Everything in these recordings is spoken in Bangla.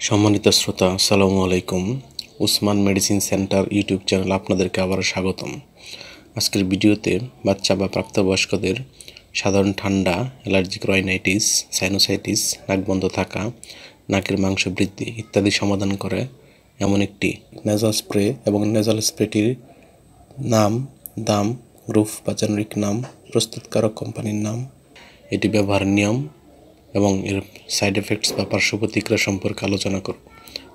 সম্মানিত শ্রোতা, আসসালামু আলাইকুম। Usman medicine centre YouTube channel আপনাদেরকে আবারও স্বাগতম। আজকের ভিডিওতে বাচ্চা বা প্রাপ্তবয়স্কদের সাধারণ ঠান্ডা, অ্যালার্জিক রাইনাইটিস, সাইনোসাইটিস, নাক বন্ধ থাকা, নাকের মাংস বৃদ্ধি ইত্যাদি সমাধান করে এমন একটি নেজাল স্প্রে এবং নেজাল স্প্রেটির নাম, দাম, গ্রুপ বা জেনেরিক নাম, প্রস্তুতকারক কোম্পানির নাম, এটি ব্যবহারের নিয়ম এবং এর সাইড এফেক্টস বা পার্শ্ব প্রতিক্রিয়া সম্পর্কে আলোচনা করব।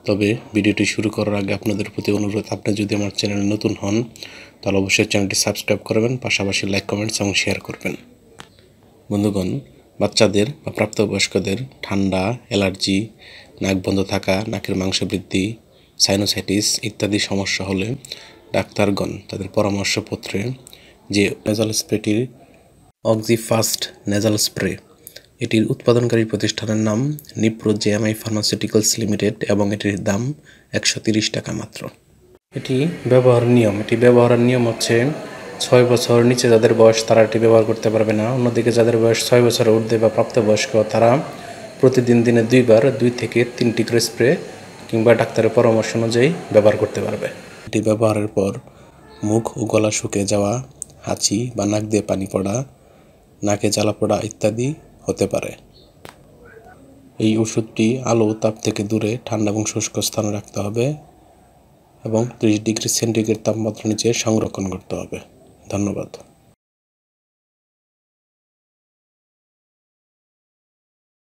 তবে ভিডিওটি শুরু করার আগে আপনাদের প্রতি অনুরোধ, আপনি যদি আমার চ্যানেলে নতুন হন তাহলে অবশ্যই চ্যানেলটি সাবস্ক্রাইব করবেন, পাশাপাশি লাইক, কমেন্টস এবং শেয়ার করবেন। বন্ধুগণ, বাচ্চাদের বা প্রাপ্তবয়স্কদের ঠান্ডা, অ্যালার্জি, নাক বন্ধ থাকা, নাকের মাংস বৃদ্ধি, সাইনোসাইটিস ইত্যাদি সমস্যা হলে ডাক্তারগণ তাদের পরামর্শপত্রে যে নেজাল স্প্রেটির অক্সিফাস্ট নেজাল স্প্রে, এটির উৎপাদনকারী প্রতিষ্ঠানের নাম নিপ্রো জেএমআই ফার্মাসিউটিক্যালস লিমিটেড এবং এটির দাম 130 টাকা মাত্র। এটি ব্যবহারের নিয়ম হচ্ছে 6 বছর নিচে যাদের বয়স তারা এটি ব্যবহার করতে পারবে না। অন্যদিকে যাদের বয়স 6 বছরের ঊর্ধ্বে বা প্রাপ্তবয়স্ক তারা প্রতিদিন দিনে 2 বার 2 থেকে 3টি করে স্প্রে কিংবা ডাক্তারের পরামর্শ অনুযায়ী ব্যবহার করতে পারবে। এটি ব্যবহারের পর মুখ ও গলা শুকিয়ে যাওয়া, হাঁচি বা নাক দিয়ে পানি পড়া, নাকে জ্বালা পোড়া ইত্যাদি হতে পারে। এই ওষুধটি আলো ও তাপ থেকে দূরে ঠান্ডা এবং শুষ্ক স্থানে রাখতে হবে এবং 30 ডিগ্রি সেন্টিগ্রেড তাপমাত্রার নিচে সংরক্ষণ করতে হবে। ধন্যবাদ।